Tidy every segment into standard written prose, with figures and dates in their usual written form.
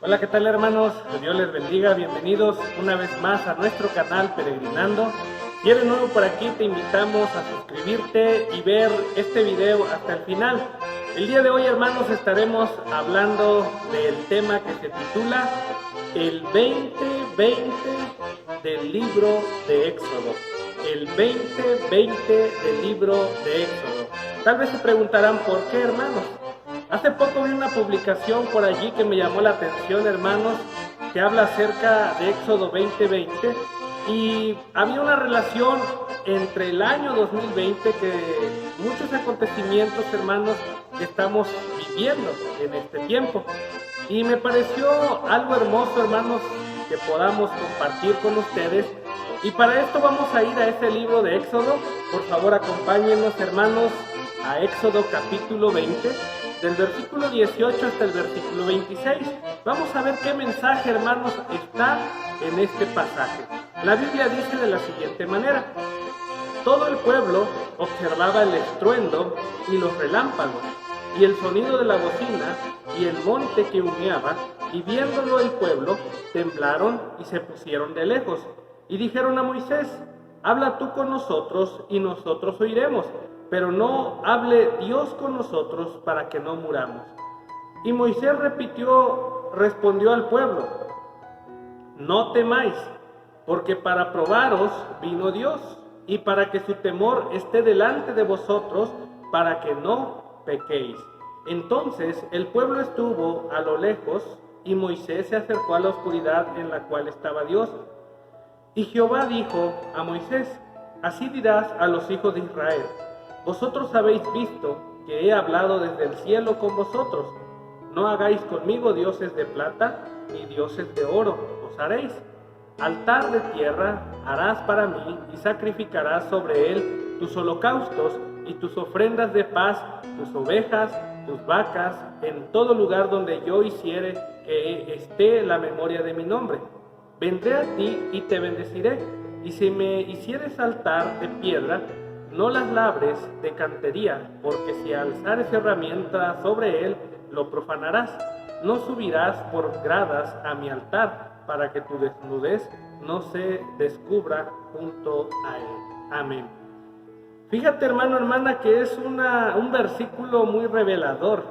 Hola, ¿qué tal, hermanos? Que Dios les bendiga, bienvenidos una vez más a nuestro canal Peregrinando. Si eres nuevo por aquí, te invitamos a suscribirte y ver este video hasta el final. El día de hoy, hermanos, estaremos hablando del tema que se titula El 2020 del libro de Éxodo. El 2020 del libro de Éxodo. Tal vez se preguntarán por qué, hermanos. Hace poco vi una publicación por allí que me llamó la atención, hermanos, que habla acerca de Éxodo 2020 y había una relación entre el año 2020, que muchos acontecimientos, hermanos, que estamos viviendo en este tiempo. Y me pareció algo hermoso, hermanos, que podamos compartir con ustedes. Y para esto vamos a ir a ese libro de Éxodo. Por favor, acompáñenos, hermanos, a Éxodo capítulo 20. Del versículo 18 hasta el versículo 26. Vamos a ver qué mensaje, hermanos, está en este pasaje. La Biblia dice de la siguiente manera: todo el pueblo observaba el estruendo y los relámpagos, y el sonido de la bocina, y el monte que humeaba, y viéndolo el pueblo, temblaron y se pusieron de lejos. Y dijeron a Moisés: habla tú con nosotros, y nosotros oiremos, pero no hable Dios con nosotros para que no muramos. Y Moisés respondió al pueblo: no temáis, porque para probaros vino Dios, y para que su temor esté delante de vosotros, para que no pequéis. Entonces el pueblo estuvo a lo lejos, y Moisés se acercó a la oscuridad en la cual estaba Dios. Y Jehová dijo a Moisés: así dirás a los hijos de Israel: vosotros habéis visto que he hablado desde el cielo con vosotros. No hagáis conmigo dioses de plata, ni dioses de oro os haréis. Altar de tierra harás para mí, y sacrificarás sobre él tus holocaustos y tus ofrendas de paz, tus ovejas, tus vacas, en todo lugar donde yo hiciere que esté la memoria de mi nombre. Vendré a ti y te bendeciré, y si me hicieres altar de piedra, no las labres de cantería, porque si alzares herramienta sobre él, lo profanarás. No subirás por gradas a mi altar, para que tu desnudez no se descubra junto a él. Amén. Fíjate, hermano, hermana, que es un versículo muy revelador.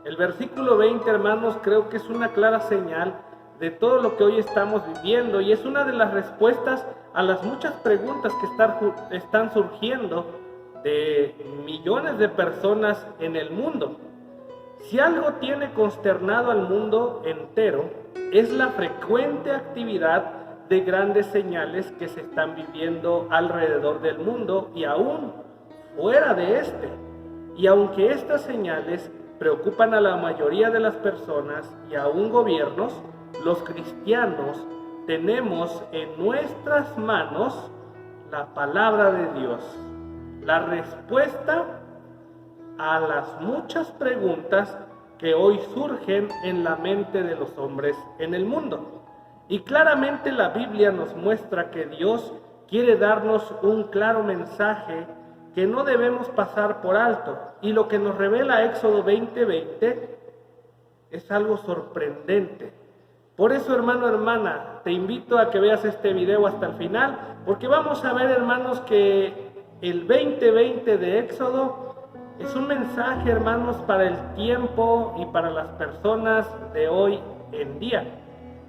El versículo 20, hermanos, creo que es una clara señal de todo lo que hoy estamos viviendo, y es una de las respuestas a las muchas preguntas que están surgiendo de millones de personas en el mundo. Si algo tiene consternado al mundo entero, es la frecuente actividad de grandes señales que se están viviendo alrededor del mundo y aún fuera de este. Y aunque estas señales preocupan a la mayoría de las personas y aún gobiernos, los cristianos tenemos en nuestras manos la palabra de Dios, la respuesta a las muchas preguntas que hoy surgen en la mente de los hombres en el mundo. Y claramente la Biblia nos muestra que Dios quiere darnos un claro mensaje que no debemos pasar por alto. Y lo que nos revela Éxodo 20:20 es algo sorprendente. Por eso, hermano, hermana, te invito a que veas este video hasta el final, porque vamos a ver, hermanos, que el 2020 de Éxodo es un mensaje, hermanos, para el tiempo y para las personas de hoy en día.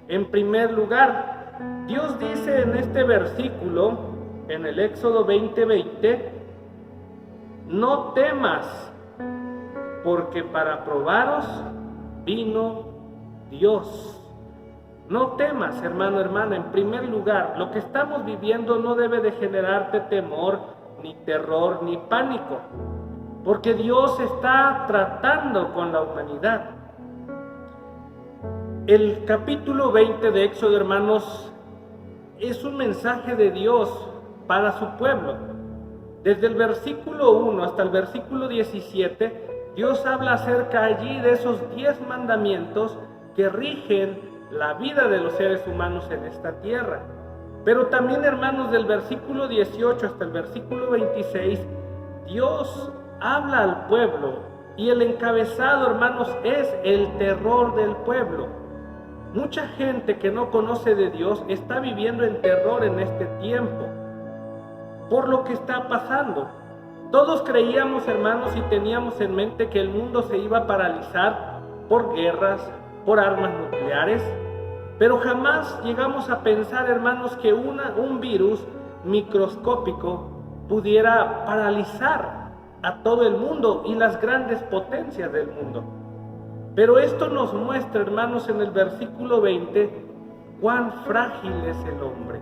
En primer lugar, Dios dice en este versículo, en el Éxodo 20:20, no temas, porque para probaros vino Dios. No temas, hermano, hermana. En primer lugar, lo que estamos viviendo no debe de generarte temor, ni terror, ni pánico, porque Dios está tratando con la humanidad. El capítulo 20 de Éxodo, hermanos, es un mensaje de Dios para su pueblo. Desde el versículo 1 hasta el versículo 17, Dios habla acerca allí de esos 10 mandamientos que rigen la vida de los seres humanos en esta tierra. Pero también, hermanos, del versículo 18 hasta el versículo 26, Dios habla al pueblo, y el encabezado, hermanos, es el terror del pueblo. Mucha gente que no conoce de Dios está viviendo en terror en este tiempo por lo que está pasando. Todos creíamos, hermanos, y teníamos en mente que el mundo se iba a paralizar por guerras, por armas nucleares, pero jamás llegamos a pensar, hermanos, que un virus microscópico pudiera paralizar a todo el mundo y las grandes potencias del mundo. Pero esto nos muestra, hermanos, en el versículo 20, cuán frágil es el hombre.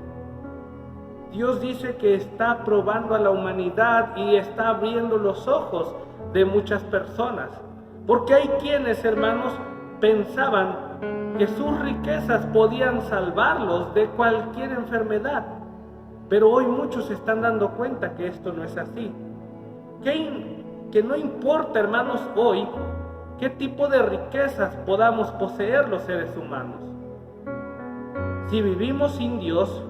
Dios dice que está probando a la humanidad y está abriendo los ojos de muchas personas. Porque hay quienes, hermanos, pensaban que sus riquezas podían salvarlos de cualquier enfermedad. Pero hoy muchos se están dando cuenta que esto no es así. Que no importa, hermanos, hoy qué tipo de riquezas podamos poseer los seres humanos. Si vivimos sin Dios,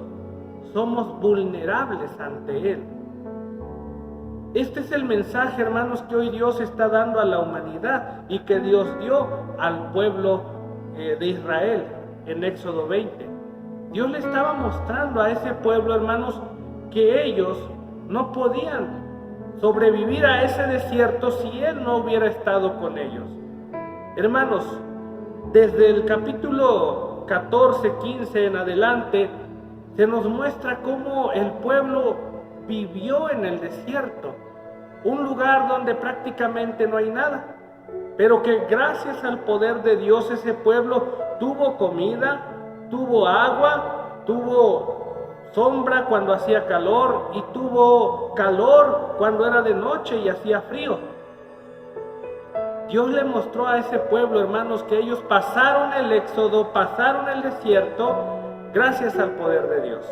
somos vulnerables ante Él. Este es el mensaje, hermanos, que hoy Dios está dando a la humanidad y que Dios dio al pueblo de Israel en Éxodo 20. Dios le estaba mostrando a ese pueblo, hermanos, que ellos no podían sobrevivir a ese desierto si Él no hubiera estado con ellos. Hermanos, desde el capítulo 14, 15 en adelante, se nos muestra cómo el pueblo vivió en el desierto, un lugar donde prácticamente no hay nada, pero que gracias al poder de Dios ese pueblo tuvo comida, tuvo agua, tuvo sombra cuando hacía calor y tuvo calor cuando era de noche y hacía frío. Dios le mostró a ese pueblo, hermanos, que ellos pasaron el éxodo, pasaron el desierto, gracias al poder de Dios.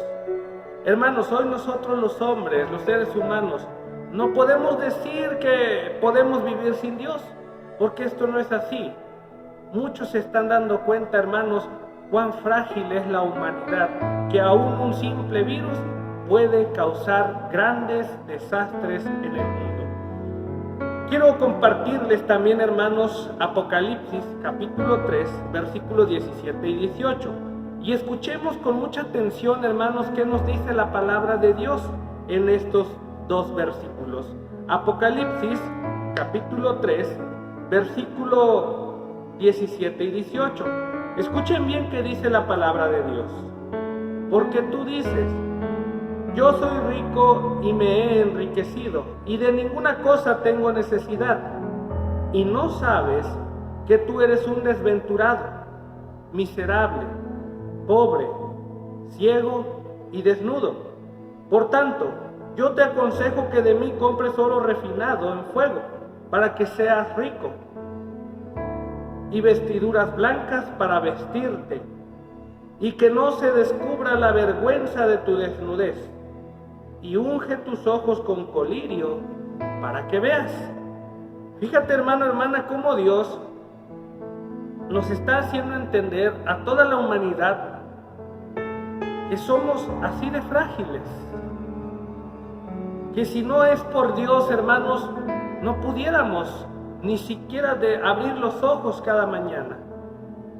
Hermanos, hoy nosotros los hombres, los seres humanos, no podemos decir que podemos vivir sin Dios, porque esto no es así. Muchos se están dando cuenta, hermanos, cuán frágil es la humanidad, que aún un simple virus puede causar grandes desastres en el mundo. Quiero compartirles también, hermanos, Apocalipsis capítulo 3, versículos 17 y 18. Y escuchemos con mucha atención, hermanos, qué nos dice la palabra de Dios en estos dos versículos. Apocalipsis capítulo 3, versículo 17 y 18. Escuchen bien qué dice la palabra de Dios. Porque tú dices: yo soy rico y me he enriquecido, y de ninguna cosa tengo necesidad. Y no sabes que tú eres un desventurado, miserable, pobre, ciego y desnudo. Por tanto, yo te aconsejo que de mí compres oro refinado en fuego, para que seas rico, y vestiduras blancas para vestirte, y que no se descubra la vergüenza de tu desnudez. Y unge tus ojos con colirio para que veas. Fíjate, hermano, hermana, cómo Dios nos está haciendo entender a toda la humanidad que somos así de frágiles, que si no es por Dios, hermanos, no pudiéramos ni siquiera de abrir los ojos cada mañana.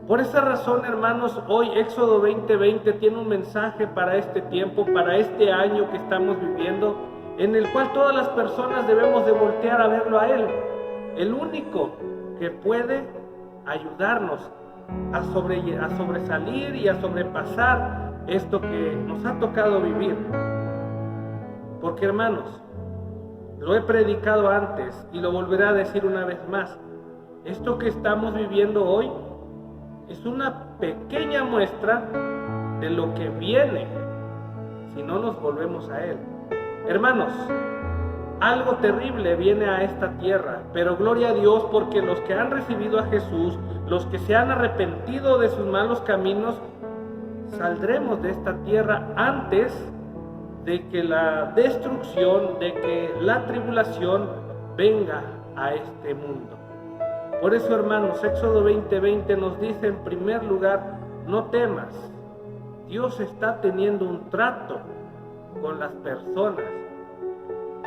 Por esa razón, hermanos, hoy Éxodo 20:20 tiene un mensaje para este tiempo, para este año que estamos viviendo, en el cual todas las personas debemos de voltear a verlo a Él, el único que puede ayudarnos a sobresalir y a sobrepasar esto que nos ha tocado vivir. Porque, hermanos, lo he predicado antes y lo volveré a decir una vez más, esto que estamos viviendo hoy es una pequeña muestra de lo que viene si no nos volvemos a Él. Hermanos, algo terrible viene a esta tierra, pero gloria a Dios porque los que han recibido a Jesús, los que se han arrepentido de sus malos caminos, saldremos de esta tierra antes de que la destrucción, de que la tribulación venga a este mundo. Por eso, hermanos, Éxodo 20:20 nos dice en primer lugar, no temas. Dios está teniendo un trato con las personas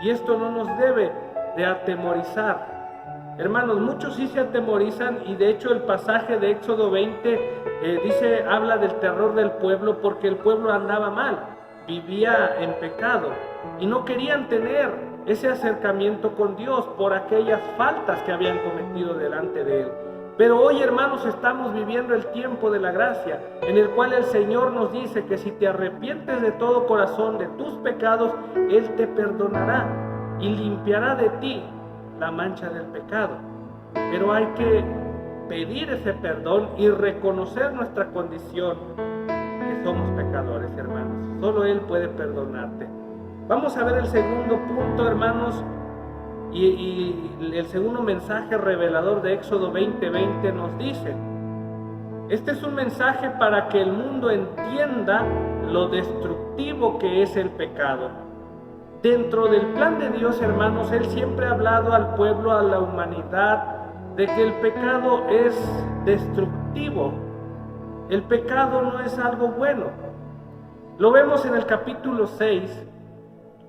y esto no nos debe de atemorizar. Hermanos, muchos sí se atemorizan y de hecho el pasaje de Éxodo 20 habla del terror del pueblo porque el pueblo andaba mal, vivía en pecado y no querían tener ese acercamiento con Dios por aquellas faltas que habían cometido delante de Él. Pero hoy, hermanos, estamos viviendo el tiempo de la gracia, en el cual el Señor nos dice que si te arrepientes de todo corazón de tus pecados, Él te perdonará y limpiará de ti la mancha del pecado. Pero hay que pedir ese perdón y reconocer nuestra condición, que somos pecadores, hermanos. Solo Él puede perdonarte. Vamos a ver el segundo punto, hermanos, y el segundo mensaje revelador de Éxodo 20:20 nos dice: este es un mensaje para que el mundo entienda lo destructivo que es el pecado. Dentro del plan de Dios, hermanos, Él siempre ha hablado al pueblo, a la humanidad, de que el pecado es destructivo. El pecado no es algo bueno. Lo vemos en el capítulo 6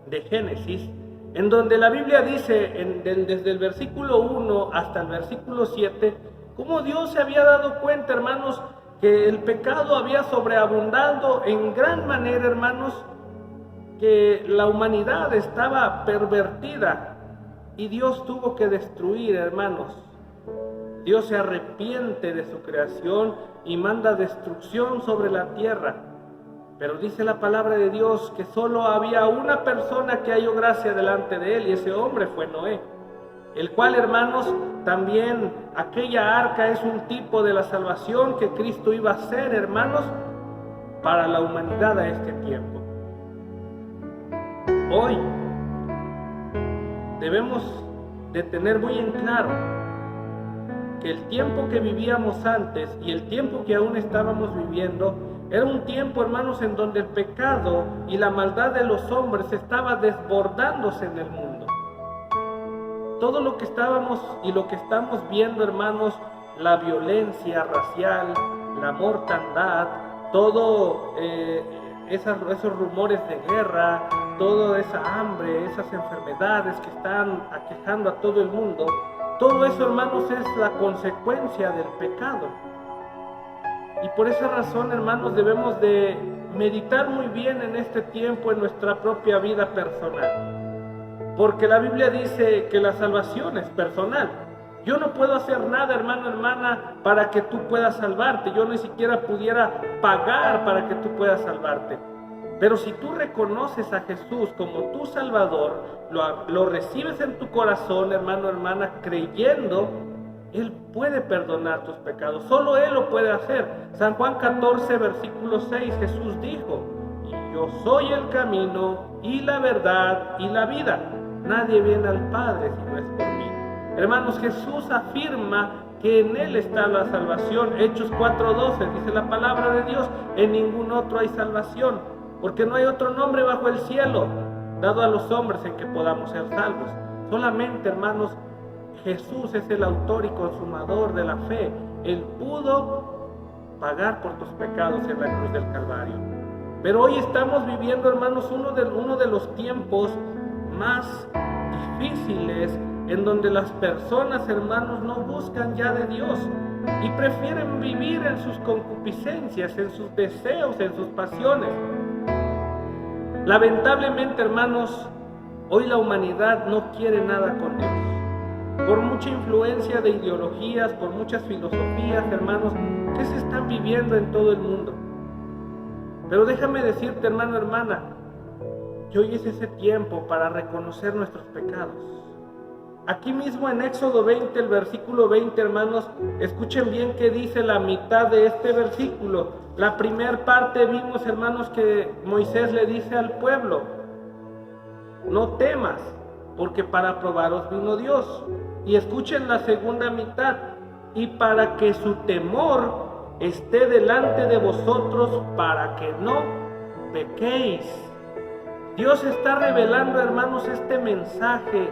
de Génesis, en donde la Biblia dice, desde el versículo 1 hasta el versículo 7, cómo Dios se había dado cuenta, hermanos, que el pecado había sobreabundado en gran manera, hermanos, que la humanidad estaba pervertida y Dios tuvo que destruir, hermanos. Dios se arrepiente de su creación y manda destrucción sobre la tierra. Pero dice la palabra de Dios que solo había una persona que halló gracia delante de Él, y ese hombre fue Noé. El cual, hermanos, también aquella arca es un tipo de la salvación que Cristo iba a hacer, hermanos, para la humanidad a este tiempo. Hoy debemos de tener muy en claro que el tiempo que vivíamos antes y el tiempo que aún estábamos viviendo era un tiempo, hermanos, en donde el pecado y la maldad de los hombres estaba desbordándose en el mundo. Todo lo que estábamos y lo que estamos viendo, hermanos, la violencia racial, la mortandad, todo esos rumores de guerra, toda esa hambre, esas enfermedades que están aquejando a todo el mundo, todo eso, hermanos, es la consecuencia del pecado. Y por esa razón, hermanos, debemos de meditar muy bien en este tiempo en nuestra propia vida personal. Porque la Biblia dice que la salvación es personal. Yo no puedo hacer nada, hermano, hermana, para que tú puedas salvarte. Yo ni siquiera pudiera pagar para que tú puedas salvarte. Pero si tú reconoces a Jesús como tu Salvador, lo recibes en tu corazón, hermano, hermana, creyendo, Él puede perdonar tus pecados. Solo Él lo puede hacer. San Juan 14, versículo 6, Jesús dijo: y yo soy el camino y la verdad y la vida. Nadie viene al Padre si no es por mí. Hermanos, Jesús afirma que en Él está la salvación. Hechos 4:12 dice la palabra de Dios: en ningún otro hay salvación, porque no hay otro nombre bajo el cielo dado a los hombres en que podamos ser salvos. Solamente, hermanos, Jesús es el autor y consumador de la fe. Él pudo pagar por tus pecados en la cruz del Calvario. Pero hoy estamos viviendo, hermanos, uno de los tiempos más difíciles, en donde las personas, hermanos, no buscan ya de Dios y prefieren vivir en sus concupiscencias, en sus deseos, en sus pasiones. Lamentablemente, hermanos, hoy la humanidad no quiere nada con Dios. Por mucha influencia de ideologías, por muchas filosofías, hermanos, que se están viviendo en todo el mundo. Pero déjame decirte, hermano, hermana, que hoy es ese tiempo para reconocer nuestros pecados. Aquí mismo en Éxodo 20, el versículo 20, hermanos, escuchen bien qué dice la mitad de este versículo. La primera parte vimos, hermanos, que Moisés le dice al pueblo: no temas, porque para probaros vino Dios. Y escuchen la segunda mitad: y para que su temor esté delante de vosotros, para que no pequéis. Dios está revelando, hermanos, este mensaje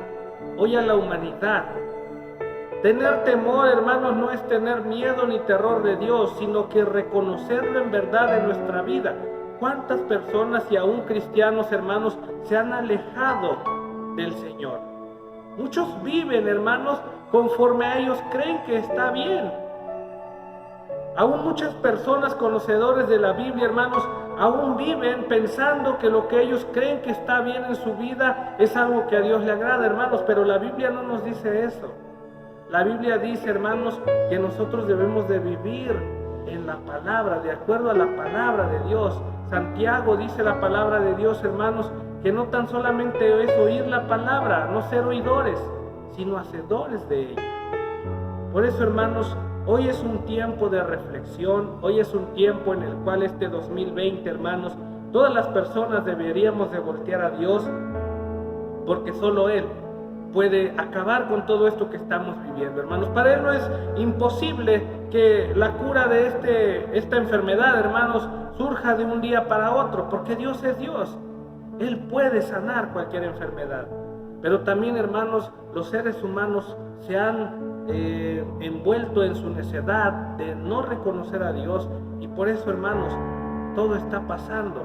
hoy a la humanidad. Tener temor, hermanos, no es tener miedo ni terror de Dios, sino que reconocerlo en verdad en nuestra vida. ¿Cuántas personas y aún cristianos, hermanos, se han alejado del Señor? Muchos viven, hermanos, conforme a ellos creen que está bien. Aún muchas personas conocedores de la Biblia, hermanos, aún viven pensando que lo que ellos creen que está bien en su vida es algo que a Dios le agrada, hermanos, pero la Biblia no nos dice eso. La Biblia dice, hermanos, que nosotros debemos de vivir en la palabra, de acuerdo a la palabra de Dios. Santiago dice la palabra de Dios, hermanos, que no tan solamente es oír la palabra, no ser oidores, sino hacedores de ella. Por eso, hermanos, hoy es un tiempo de reflexión, hoy es un tiempo en el cual este 2020, hermanos, todas las personas deberíamos de voltear a Dios, porque solo Él puede acabar con todo esto que estamos viviendo, hermanos. Para Él no es imposible que la cura de esta enfermedad, hermanos, surja de un día para otro, porque Dios es Dios. Él puede sanar cualquier enfermedad. Pero también, hermanos, los seres humanos se han envuelto en su necedad de no reconocer a Dios, y por eso, hermanos, todo está pasando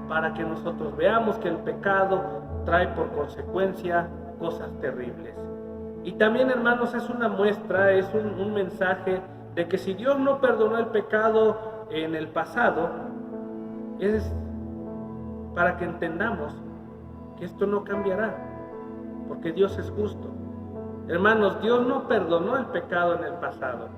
para que nosotros veamos que el pecado trae por consecuencia cosas terribles. Y también, hermanos, es una muestra, es un mensaje de que si Dios no perdonó el pecado en el pasado, es para que entendamos que esto no cambiará, porque Dios es justo. Hermanos, Dios no perdonó el pecado en el pasado.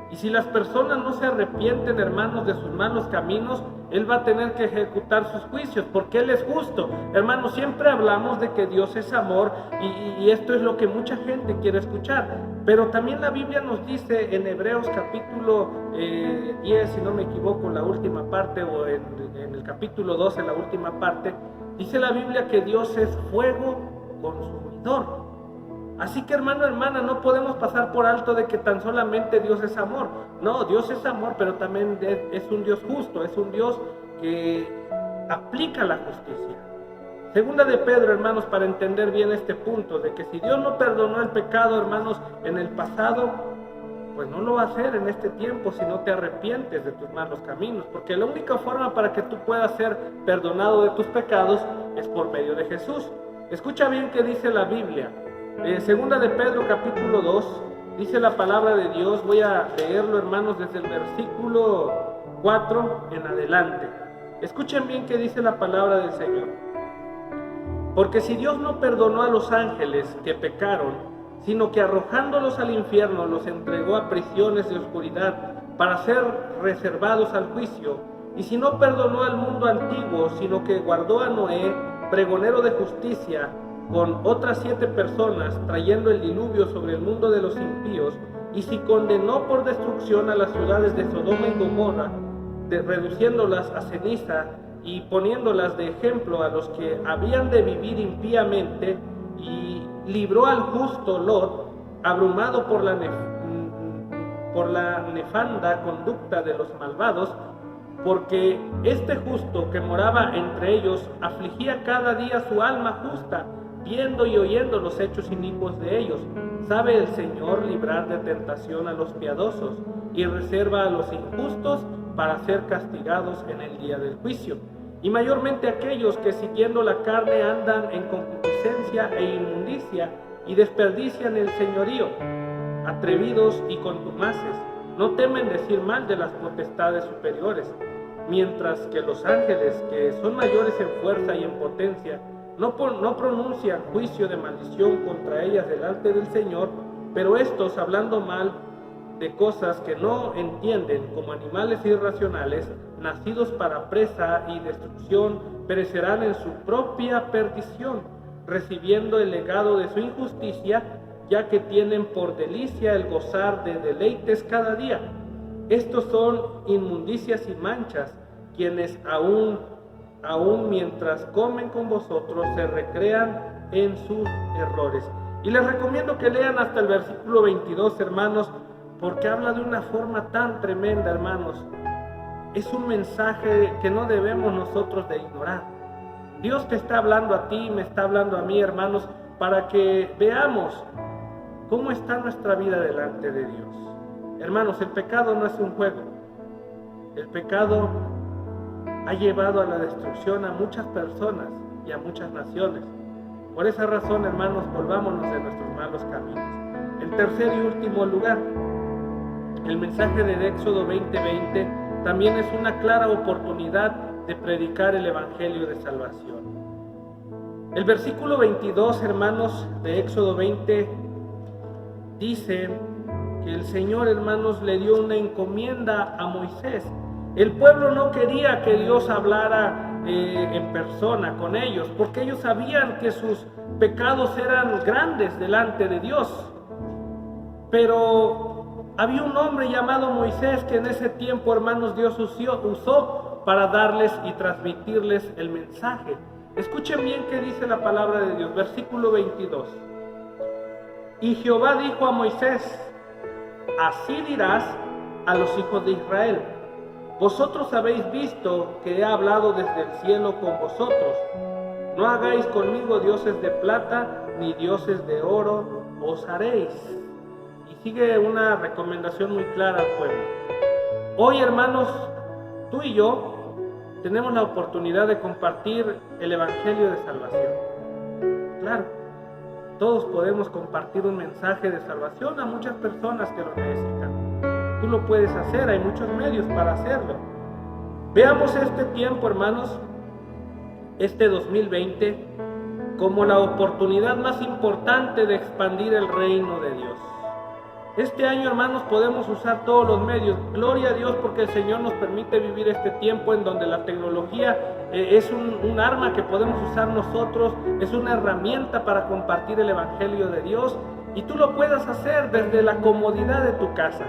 Y si las personas no se arrepienten, hermanos, de sus malos caminos, Él va a tener que ejecutar sus juicios, porque Él es justo. Hermanos, siempre hablamos de que Dios es amor, y esto es lo que mucha gente quiere escuchar. Pero también la Biblia nos dice en Hebreos capítulo 10, si no me equivoco, la última parte, o en el capítulo 12, la última parte, dice la Biblia que Dios es fuego consumidor. Así que, hermano, hermana, no podemos pasar por alto de que tan solamente Dios es amor. No, Dios es amor, pero también es un Dios justo, es un Dios que aplica la justicia. Segunda de Pedro, hermanos, para entender bien este punto, de que si Dios no perdonó el pecado, hermanos, en el pasado, pues no lo va a hacer en este tiempo si no te arrepientes de tus malos caminos, porque la única forma para que tú puedas ser perdonado de tus pecados es por medio de Jesús. Escucha bien qué dice la Biblia. Segunda de Pedro capítulo 2, dice la palabra de Dios. Voy a leerlo, hermanos, desde el versículo 4 en adelante. Escuchen bien qué dice la palabra del Señor. Porque si Dios no perdonó a los ángeles que pecaron, sino que arrojándolos al infierno los entregó a prisiones de oscuridad para ser reservados al juicio, y si no perdonó al mundo antiguo, sino que guardó a Noé, pregonero de justicia, con otras 7 personas, trayendo el diluvio sobre el mundo de los impíos, y si condenó por destrucción a las ciudades de Sodoma y Gomorra, reduciéndolas a ceniza y poniéndolas de ejemplo a los que habían de vivir impíamente, y libró al justo Lot, abrumado por la nefanda conducta de los malvados, porque este justo que moraba entre ellos afligía cada día su alma justa, viendo y oyendo los hechos inicuos de ellos. Sabe el Señor librar de tentación a los piadosos, y reserva a los injustos para ser castigados en el día del juicio. Y mayormente aquellos que siguiendo la carne andan en concupiscencia e inmundicia, y desperdician el señorío. Atrevidos y contumaces, no temen decir mal de las potestades superiores, mientras que los ángeles, que son mayores en fuerza y en potencia, no pronuncian juicio de maldición contra ellas delante del Señor, pero estos, hablando mal de cosas que no entienden, como animales irracionales, nacidos para presa y destrucción, perecerán en su propia perdición, recibiendo el legado de su injusticia, ya que tienen por delicia el gozar de deleites cada día. Estos son inmundicias y manchas, quienes aún mientras comen con vosotros se recrean en sus errores. Y les recomiendo que lean hasta el versículo 22, hermanos, porque habla de una forma tan tremenda, hermanos. Es un mensaje que no debemos nosotros de ignorar. Dios te está hablando a ti, me está hablando a mí, hermanos, para que veamos cómo está nuestra vida delante de Dios. Hermanos, el pecado no es un juego. El pecado ha llevado a la destrucción a muchas personas y a muchas naciones. Por esa razón, hermanos, volvámonos de nuestros malos caminos. En tercer y último lugar, el mensaje de Éxodo 20:20 también es una clara oportunidad de predicar el Evangelio de salvación. El versículo 22, hermanos, de Éxodo 20 dice que el Señor, hermanos, le dio una encomienda a Moisés. El pueblo no quería que Dios hablara en persona con ellos, porque ellos sabían que sus pecados eran grandes delante de Dios. Pero había un hombre llamado Moisés que en ese tiempo, hermanos, Dios usó para darles y transmitirles el mensaje. Escuchen bien qué dice la palabra de Dios, versículo 22. Y Jehová dijo a Moisés: así dirás a los hijos de Israel: vosotros habéis visto que he hablado desde el cielo con vosotros. No hagáis conmigo dioses de plata, ni dioses de oro os haréis. Y sigue una recomendación muy clara al pueblo. Hoy, hermanos, tú y yo tenemos la oportunidad de compartir el Evangelio de salvación. Claro, todos podemos compartir un mensaje de salvación a muchas personas que lo necesitan. Tú lo puedes hacer, hay muchos medios para hacerlo. Veamos este tiempo, hermanos, este 2020, como la oportunidad más importante de expandir el reino de Dios. Este año, hermanos, podemos usar todos los medios. Gloria a Dios porque el Señor nos permite vivir este tiempo en donde la tecnología es un arma que podemos usar nosotros, es una herramienta para compartir el Evangelio de Dios, y tú lo puedes hacer desde la comodidad de tu casa.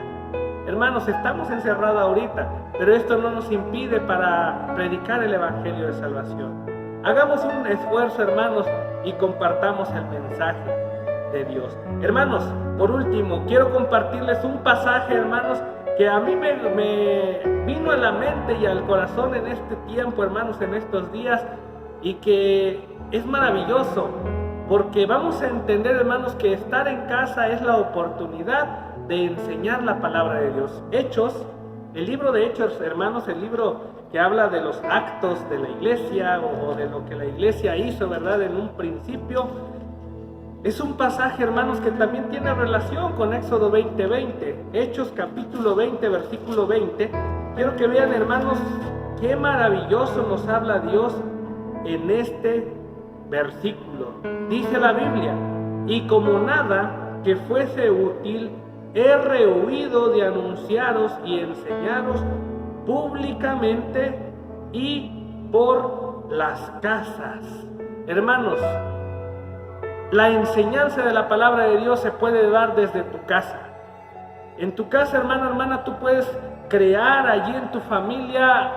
Hermanos, estamos encerrados ahorita, pero esto no nos impide para predicar el Evangelio de salvación. Hagamos un esfuerzo, hermanos, y compartamos el mensaje de Dios. Hermanos, por último, quiero compartirles un pasaje, hermanos, que a mí me vino a la mente y al corazón en este tiempo, hermanos, en estos días, y que es maravilloso, porque vamos a entender, hermanos, que estar en casa es la oportunidad de enseñar la palabra de Dios. Hechos, el libro de Hechos, hermanos, el libro que habla de los actos de la iglesia o de lo que la iglesia hizo, ¿verdad?, en un principio. Es un pasaje, hermanos, que también tiene relación con Éxodo 20:20. Hechos capítulo 20, versículo 20. Quiero que vean, hermanos, qué maravilloso nos habla Dios en este versículo. Dice la Biblia: y como nada que fuese útil, he rehuido de anunciaros y enseñaros públicamente y por las casas. Hermanos, la enseñanza de la palabra de Dios se puede dar desde tu casa. En tu casa, hermano, hermana, tú puedes crear allí en tu familia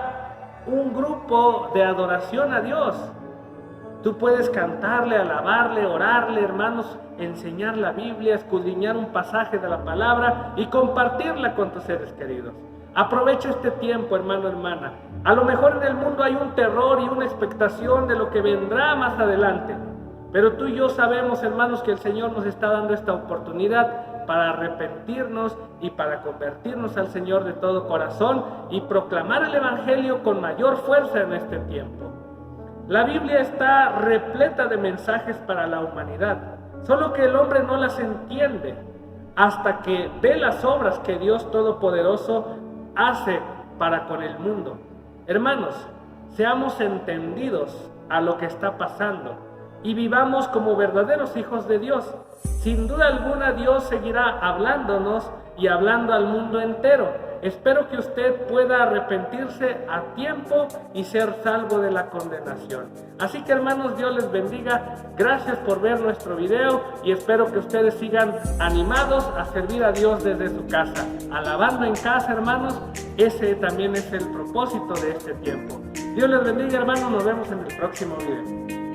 un grupo de adoración a Dios. Tú puedes cantarle, alabarle, orarle, hermanos, enseñar la Biblia, escudriñar un pasaje de la palabra y compartirla con tus seres queridos. Aprovecha este tiempo, hermano, hermana. A lo mejor en el mundo hay un terror y una expectación de lo que vendrá más adelante. Pero tú y yo sabemos, hermanos, que el Señor nos está dando esta oportunidad para arrepentirnos y para convertirnos al Señor de todo corazón y proclamar el Evangelio con mayor fuerza en este tiempo. La Biblia está repleta de mensajes para la humanidad, solo que el hombre no las entiende hasta que ve las obras que Dios Todopoderoso hace para con el mundo. Hermanos, seamos entendidos a lo que está pasando y vivamos como verdaderos hijos de Dios. Sin duda alguna, Dios seguirá hablándonos y hablando al mundo entero. Espero que usted pueda arrepentirse a tiempo y ser salvo de la condenación. Así que, hermanos, Dios les bendiga. Gracias por ver nuestro video y espero que ustedes sigan animados a servir a Dios desde su casa. Alabando en casa, hermanos, ese también es el propósito de este tiempo. Dios les bendiga, hermanos. Nos vemos en el próximo video.